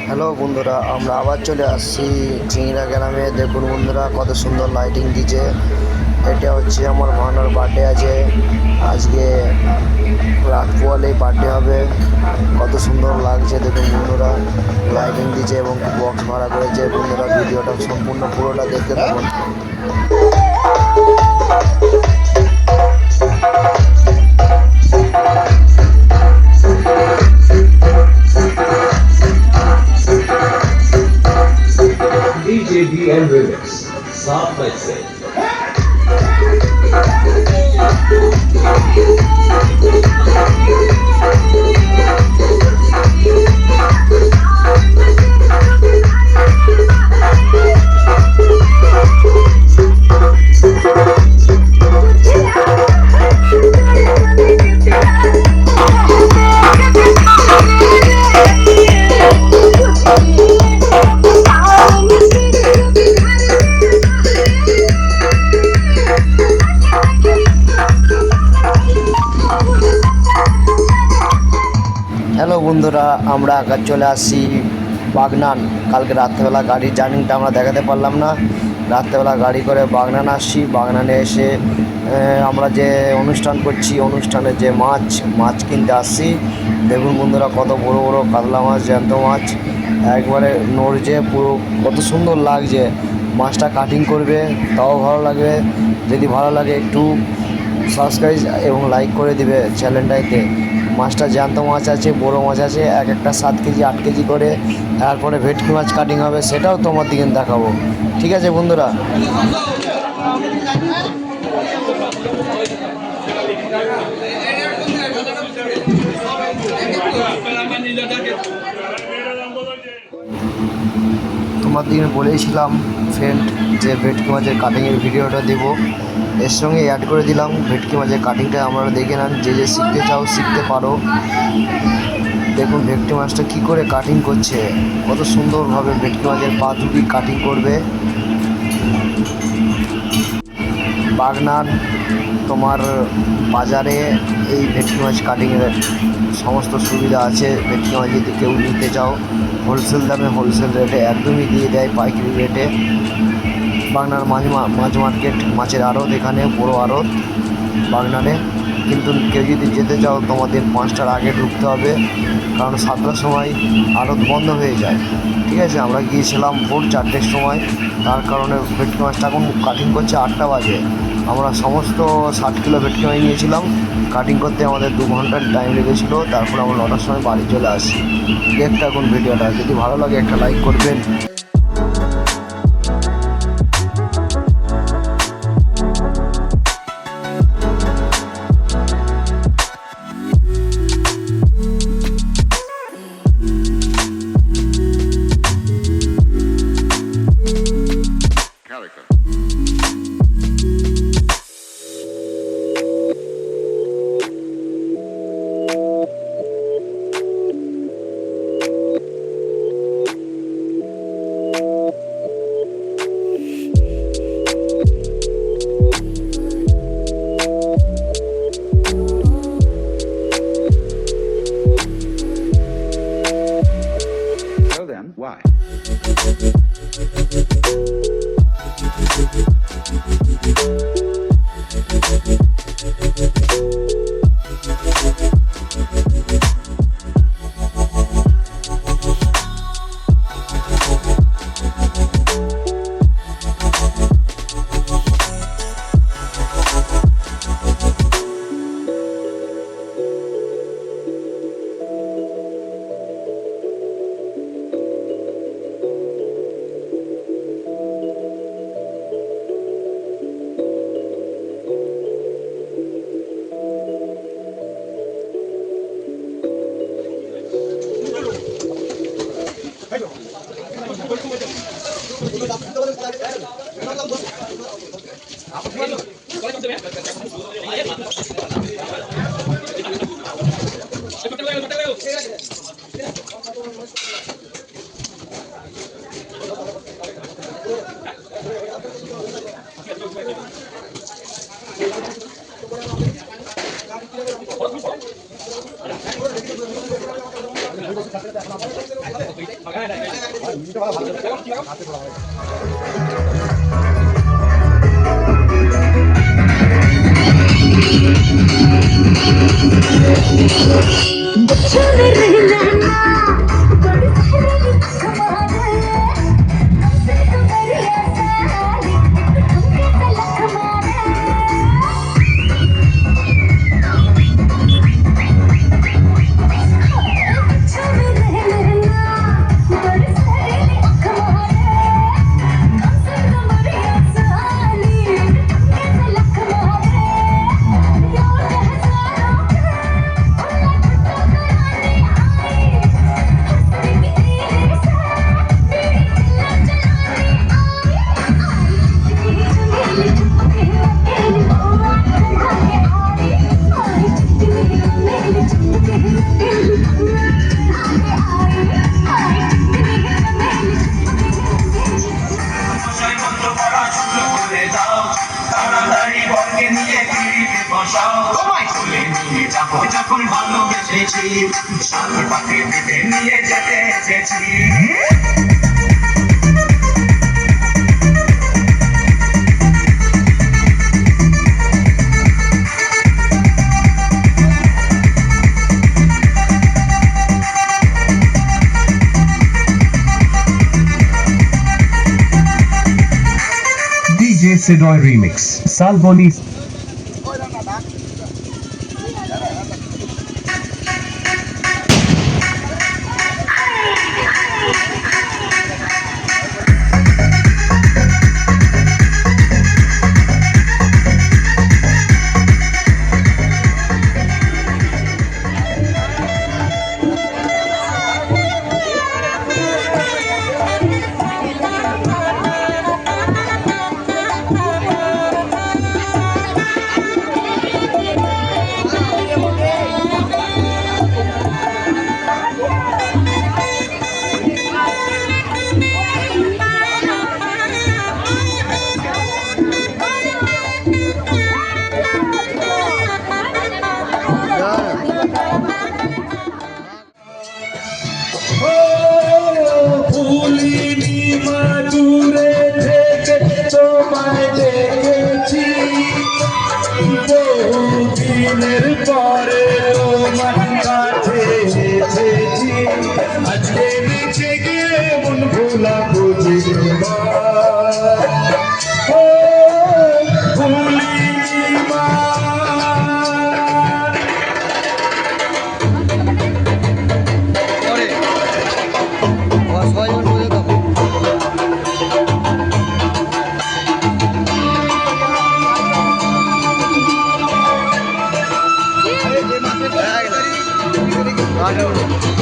Hello বন্ধুরা, আমরা আবার চলে আসছি চিংড়া গ্রামে। দেখুন বন্ধুরা, কত সুন্দর লাইটিং দিচ্ছে। এটা হচ্ছে আমার ভাওনার বার্থডে আছে আজকে, রাত পোয়ালেই বার্থডে হবে। কত সুন্দর লাগছে দেখুন বন্ধুরা, লাইটিং দিচ্ছে এবং বক্স ভাড়া করেছে। বন্ধুরা, ভিডিওটা সম্পূর্ণ পুরোটা দেখতে থাকুন। DJDM Remix, साफ से হ্যালো বন্ধুরা, আমরা আকার চলে আসছি বাগনান। কালকে রাত্রেবেলা গাড়ির জার্নিটা আমরা দেখাতে পারলাম না। রাত্রেবেলা গাড়ি করে বাগনান আসছি। বাগনানে এসে আমরা যে অনুষ্ঠান করছি, অনুষ্ঠানে যে মাছ কিনতে আসছি। দেখুন বন্ধুরা, কত বড় বড় কাতলা মাছ, জ্যান্ত মাছ একবারে নড়ছে পুরো। কত সুন্দর লাগছে। মাছটা কাটিং করবে, তাও ভালো লাগবে। যদি ভালো লাগে একটু সাবস্ক্রাইব এবং লাইক করে দিবে চ্যানেলটাতে। মাছটা জ্যান্ত মাছ আছে, বড় মাছ আছে, এক একটা 7 কেজি 8 কেজি করে। তারপরে ভেটকি মাছ কাটিং হবে, সেটাও তোমার দিকে দেখাবো। ঠিক আছে বন্ধুরা। তোমার দিকে বলেছিলাম ফ্রেন্ড যে ভেটকি মাছের কাটিংয়ের ভিডিওটা দেবো, এর সঙ্গে অ্যাড করে দিলাম। ভেটকি মাছের কাটিংটা আপনারা দেখে নেন, যে শিখতে চাও শিখতে পারো। দেখুন ভেটকি মাছটা কী করে কাটিং করছে, কত সুন্দরভাবে ভেটকি মাছের পা দুটি কাটিং করবে। বাগনান তোমার বাজারে এই ভেটকি মাছ কাটিংয়ের সমস্ত সুবিধা আছে। ভেটকি মাছ যদি কেউ নিতে চাও, হোলসেল দামে হোলসেল রেটে একদমই দিয়ে দেয়, পাইকারি রেটে। বাগনান মাছ মার্কেট, মাছের আড়ত, এখানে বড় আড়ত বাগনানে। কিন্তু কেউ যদি যেতে চাও, তোমাদের 5টার আগে ঢুকতে হবে, কারণ 7টার সময় আড়ত বন্ধ হয়ে যায়। ঠিক আছে, আমরা গিয়েছিলাম ভোর 4টের সময়। তার কারণে ভেটকি মাছটা এখন কাটিং করছে 8টা বাজে। আমরা সমস্ত 60 কিলো ভেটকি মাছ নিয়েছিলাম। কাটিং করতে আমাদের 2 ঘন্টার টাইম লেগেছিলো। তারপর আমরা 9টার সময় বাড়ি চলে আসি। দেখতে এখন ভিডিওটা, যদি ভালো লাগে একটা লাইক করবেন। Why? যখন ভালোবেসেছি সাথে পাখি দিতে নিয়ে যেতে এসেছি DJ Sidoy Remix, Salboni. পরে তোমার কাছে এসেছি আজকে নিচে গিয়ে মন ভোলা বুঝি ও ভুলিনি মা আগে